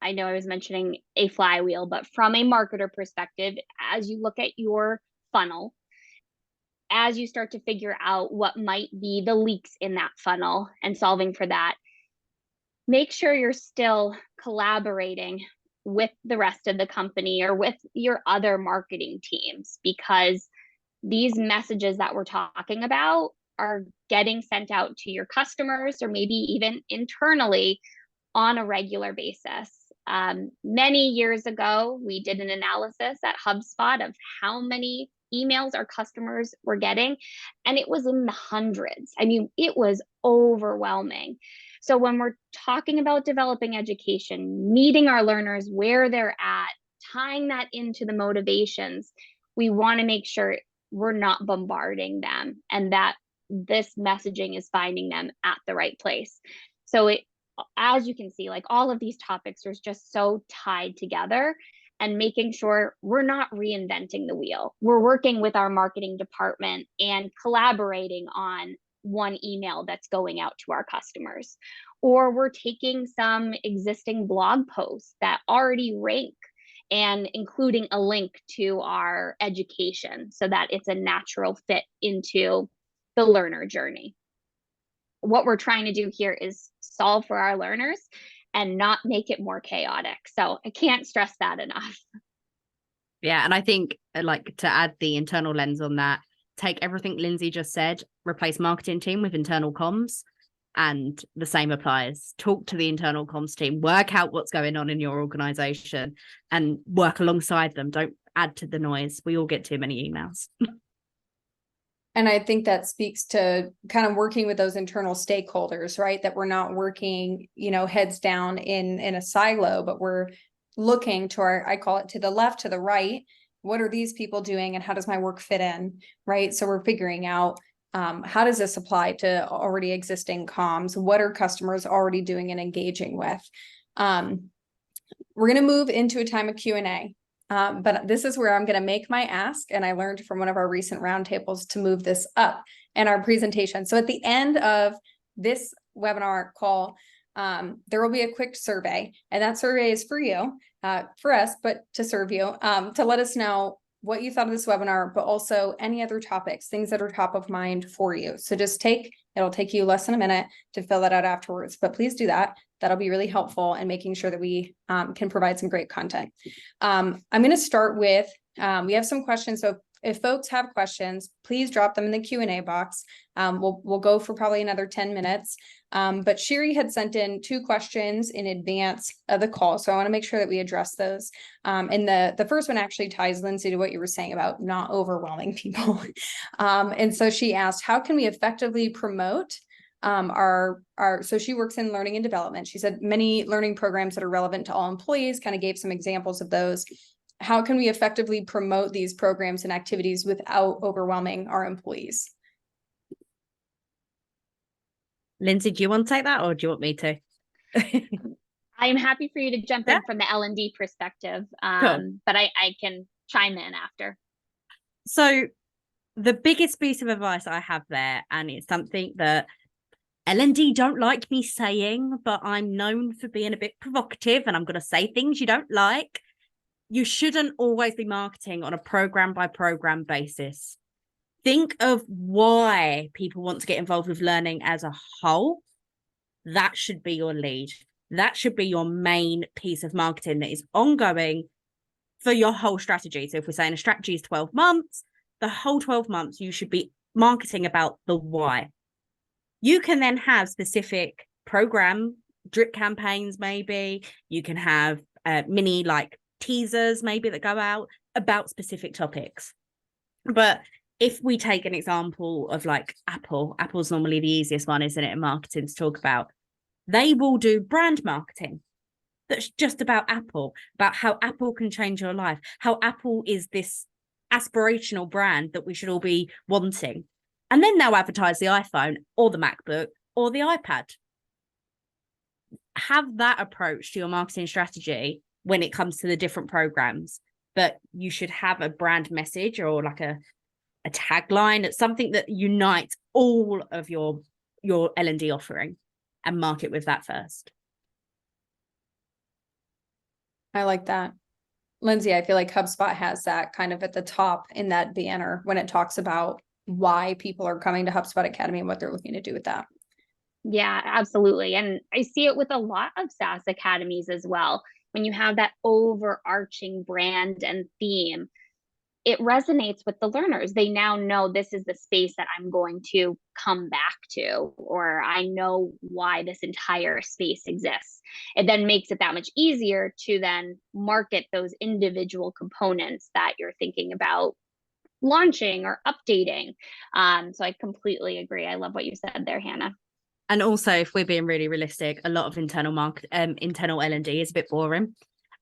I know I was mentioning a flywheel, but from a marketer perspective, as you look at your funnel, as you start to figure out what might be the leaks in that funnel and solving for that, make sure you're still collaborating with the rest of the company or with your other marketing teams, because these messages that we're talking about are getting sent out to your customers or maybe even internally on a regular basis. Many years ago, we did an analysis at HubSpot of how many emails our customers were getting, and it was in the hundreds. I mean, it was overwhelming. So when we're talking about developing education, meeting our learners where they're at, tying that into the motivations, we want to make sure we're not bombarding them and that this messaging is finding them at the right place. So as you can see, like all of these topics are just so tied together, and making sure we're not reinventing the wheel. We're working with our marketing department and collaborating on one email that's going out to our customers, or we're taking some existing blog posts that already rank and including a link to our education so that it's a natural fit into the learner journey. What we're trying to do here is solve for our learners and not make it more chaotic. So I can't stress that enough. Yeah. And I think, like, to add the internal lens on that, take everything Lindsay just said, replace marketing team with internal comms. And the same applies. Talk to the internal comms team, work out what's going on in your organization and work alongside them. Don't add to the noise. We all get too many emails. And I think that speaks to kind of working with those internal stakeholders, right? That we're not working, heads down in a silo, but we're looking to I call it to the left, to the right. What are these people doing and how does my work fit in, right? So we're figuring out how does this apply to already existing comms? What are customers already doing and engaging with? We're going to move into a time of Q&A. But this is where I'm going to make my ask. And I learned from one of our recent roundtables to move this up in our presentation. So at the end of this webinar call, there will be a quick survey. And that survey is for you, for us, but to serve you, to let us know what you thought of this webinar, but also any other topics, things that are top of mind for you. So just it'll take you less than a minute to fill that out afterwards, but please do that. That'll be really helpful in making sure that we can provide some great content. I'm going to start with, we have some questions. So if folks have questions, please drop them in the Q&A box. We'll go for probably another 10 minutes. But Sherry had sent in 2 questions in advance of the call. So I want to make sure that we address those. And the first one actually ties, Lindsay, to what you were saying about not overwhelming people. And so she asked, how can we effectively promote so she works in learning and development. She said many learning programs that are relevant to all employees, kind of gave some examples of those. How can we effectively promote these programs and activities without overwhelming our employees? Lindsay, do you want to take that or do you want me to? I'm happy for you to jump in from the L&D perspective, Cool. but I can chime in after. So the biggest piece of advice I have there, and it's something that L&D don't like me saying, but I'm known for being a bit provocative and I'm going to say things you don't like. You shouldn't always be marketing on a program by program basis. Think of why people want to get involved with learning as a whole. That should be your lead. That should be your main piece of marketing that is ongoing for your whole strategy. So if we're saying a strategy is 12 months, the whole 12 months, you should be marketing about the why. You can then have specific program drip campaigns, maybe. You can have mini teasers, maybe, that go out about specific topics. But if we take an example of Apple's normally the easiest one, isn't it, in marketing to talk about? They will do brand marketing that's just about Apple, about how Apple can change your life, how Apple is this aspirational brand that we should all be wanting. And then they'll advertise the iPhone or the MacBook or the iPad. Have that approach to your marketing strategy when it comes to the different programs. But you should have a brand message or a tagline. It's something that unites all of your L&D offering, and market with that first. I like that. Lindsay, I feel like HubSpot has that kind of at the top in that banner when it talks about why people are coming to HubSpot Academy and what they're looking to do with that. Yeah, absolutely. And I see it with a lot of SaaS academies as well. When you have that overarching brand and theme, it resonates with the learners. They now know this is the space that I'm going to come back to, or I know why this entire space exists. It then makes it that much easier to then market those individual components that you're thinking about launching or updating. So I completely agree. I love what you said there, Hannah. And also, if we're being really realistic, a lot of internal L&D is a bit boring.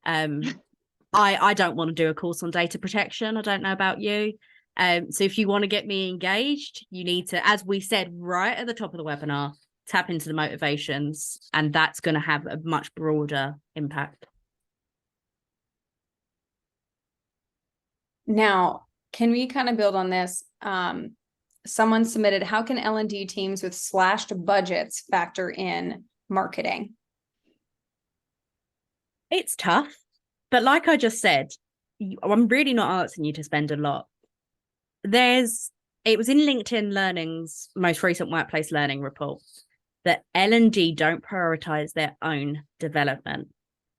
I don't want to do a course on data protection. I don't know about you. So if you want to get me engaged, you need to, as we said right at the top of the webinar, tap into the motivations, and that's going to have a much broader impact. Now, can we kind of build on this? Someone submitted, how can L&D teams with slashed budgets factor in marketing? It's tough, but like I just said, I'm really not asking you to spend a lot. It was in LinkedIn Learning's most recent workplace learning report. that L&D don't prioritize their own development.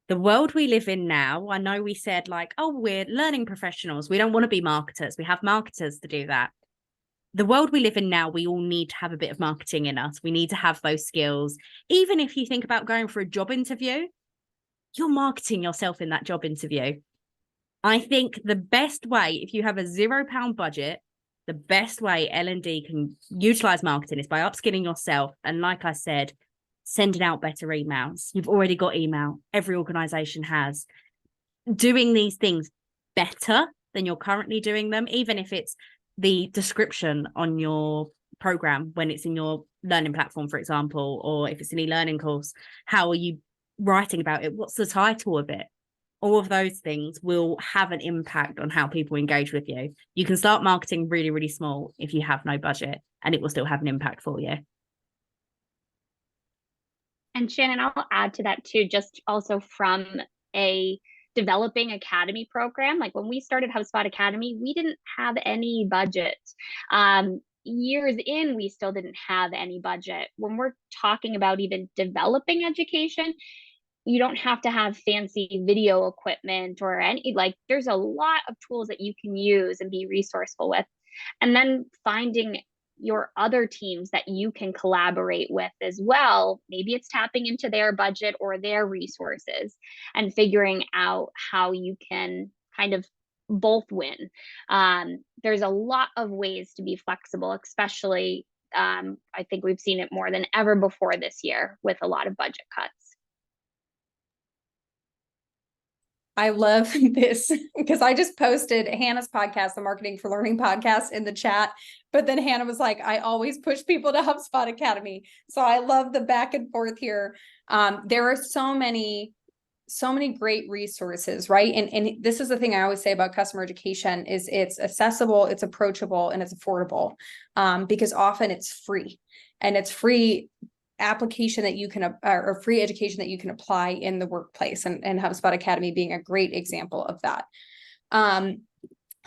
The world we live in now, I know we said like, oh, we're learning professionals. We don't want to be marketers. We have marketers to do that. The world we live in now, we all need to have a bit of marketing in us. We need to have those skills. Even if you think about going for a job interview, you're marketing yourself in that job interview. I think the best way, if you have a £0 budget, the best way L&D can utilize marketing is by upskilling yourself. And like I said, sending out better emails. You've already got email. Every organization has. Doing these things better than you're currently doing them, even if it's the description on your program when it's in your learning platform, for example, or if it's an e-learning course, how are you writing about it? What's the title of it? All of those things will have an impact on how people engage with you. You can start marketing really, really small if you have no budget, and it will still have an impact for you. And Shannon, I'll add to that too, just also from a developing academy program. Like when we started HubSpot Academy, we didn't have any budget. Years in, we still didn't have any budget. When we're talking about even developing education, you don't have to have fancy video equipment or any, like there's a lot of tools that you can use and be resourceful with. And then finding your other teams that you can collaborate with as well. Maybe it's tapping into their budget or their resources and figuring out how you can kind of both win. There's a lot of ways to be flexible, especially I think we've seen it more than ever before this year with a lot of budget cuts. I love this because I just posted Hannah's podcast, the Marketing for Learning podcast, in the chat. But then Hannah was like, I always push people to HubSpot Academy. So I love the back and forth here. There are so many great resources, right? And this is the thing I always say about customer education is it's accessible, it's approachable, and it's affordable, because often it's free, and it's free application that you can, or free education that you can apply in the workplace, and HubSpot Academy being a great example of that.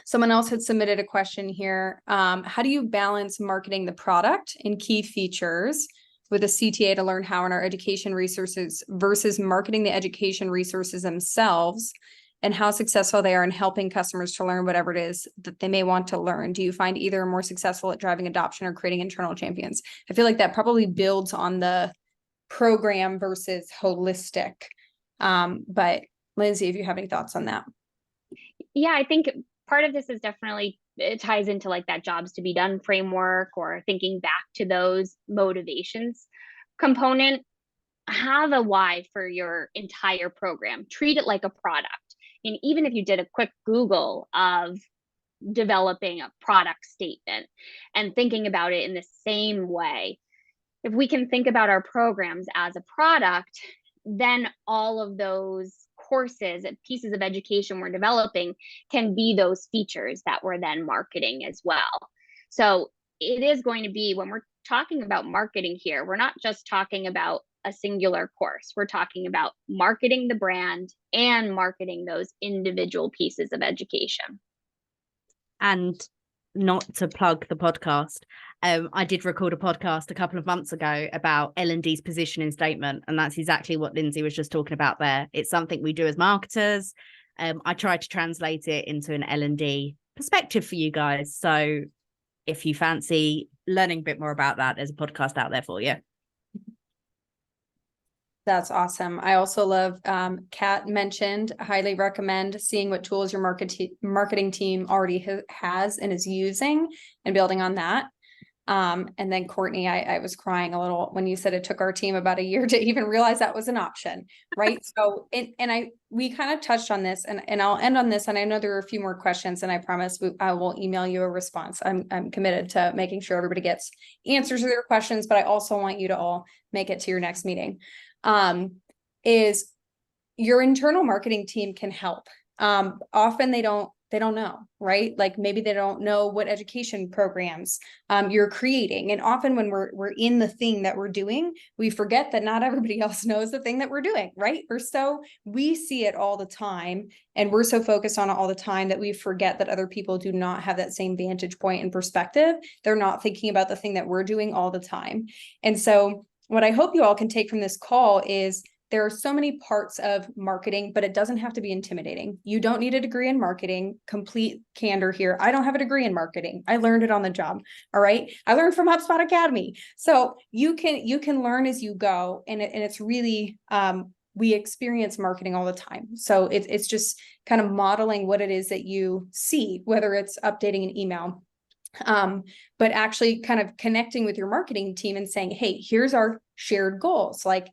Someone else had submitted a question here. How do you balance marketing the product and key features with a CTA to learn how in our education resources versus marketing the education resources themselves, and how successful they are in helping customers to learn whatever it is that they may want to learn? Do you find either are more successful at driving adoption or creating internal champions? I feel like that probably builds on the program versus holistic. But Lindsay, if you have any thoughts on that. Yeah, I think part of this is definitely, it ties into like that jobs to be done framework, or thinking back to those motivations component. Have a why for your entire program. Treat it like a product. And even if you did a quick Google of developing a product statement and thinking about it in the same way, if we can think about our programs as a product, then all of those courses and pieces of education we're developing can be those features that we're then marketing as well. So it is going to be, when we're talking about marketing here, we're not just talking about a singular course. We're talking about marketing the brand and marketing those individual pieces of education. And not to plug the podcast, I did record a podcast a couple of months ago about L&D's positioning statement, and that's exactly what Lindsay was just talking about there. It's something we do as marketers. I tried to translate it into an L&D perspective for you guys. So if you fancy learning a bit more about that, there's a podcast out there for you. That's awesome. I also love, Kat mentioned, highly recommend seeing what tools your marketing team already has and is using, and building on that. And then Courtney, I was crying a little when you said it took our team about a year to even realize that was an option, right? So, we kind of touched on this, and I'll end on this. And I know there are a few more questions, and I promise I will email you a response. I'm committed to making sure everybody gets answers to their questions, but I also want you to all make it to your next meeting. Is your internal marketing team can help. Often they don't know, right? Like maybe they don't know what education programs you're creating. And often when we're in the thing that we're doing, we forget that not everybody else knows the thing that we're doing, right? We see it all the time, and we're so focused on it all the time that we forget that other people do not have that same vantage point and perspective. They're not thinking about the thing that we're doing all the time. And so what I hope you all can take from this call is there are so many parts of marketing, but it doesn't have to be intimidating. You don't need a degree in marketing. Complete candor here. I don't have a degree in marketing. I learned it on the job. All right. I learned from HubSpot Academy. So you can learn as you go. And it's really, we experience marketing all the time. So it's just kind of modeling what it is that you see, whether it's updating an email, but actually kind of connecting with your marketing team and saying, hey, here's our shared goals. Like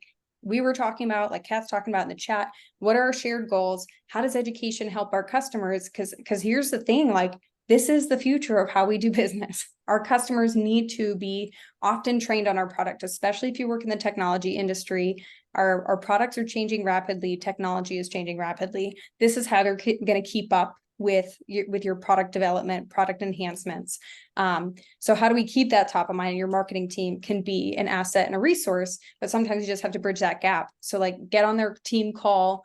we were talking about, like Kat's talking about in the chat, what are our shared goals? How does education help our customers? Because here's the thing, like this is the future of how we do business. Our customers need to be often trained on our product, especially if you work in the technology industry. Our products are changing rapidly. Technology is changing rapidly. This is how they're going to keep up with your product development, product enhancements. So how do we keep that top of mind? Your marketing team can be an asset and a resource, but sometimes you just have to bridge that gap. So like get on their team call,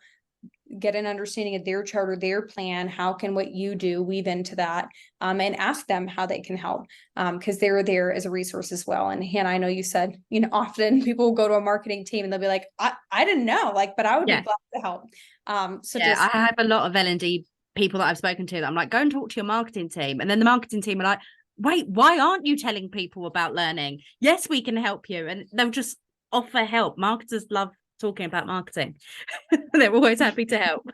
get an understanding of their charter, their plan. How can what you do weave into that, and ask them how they can help, because they're there as a resource as well. And Hannah, I know you said, often people will go to a marketing team and they'll be like, I didn't know, like, but I would be glad to help. So I have a lot of L&D people that I've spoken to that I'm like, go and talk to your marketing team. And then the marketing team are like, wait, why aren't you telling people about learning? Yes, we can help you. And they'll just offer help. Marketers love talking about marketing. They're always happy to help.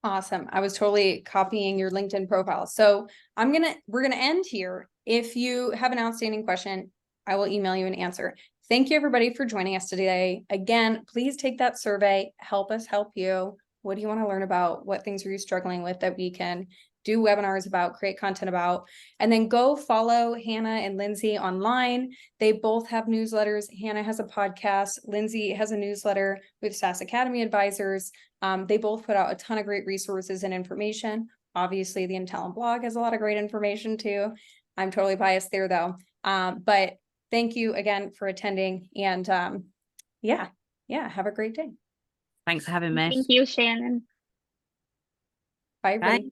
Awesome. I was totally copying your LinkedIn profile. So we're gonna end here. If you have an outstanding question, I will email you an answer. Thank you everybody for joining us today. Again, please take that survey, help us help you. What do you want to learn about? What things are you struggling with that we can do webinars about, create content about? And then go follow Hannah and Lindsay online. They both have newsletters. Hannah has a podcast. Lindsay has a newsletter with SaaS Academy Advisors. They both put out a ton of great resources and information. Obviously, the Intellum blog has a lot of great information too. I'm totally biased there though. But thank you again for attending, and yeah, have a great day. Thanks for having me. Thank you, Shannon. Bye, everybody.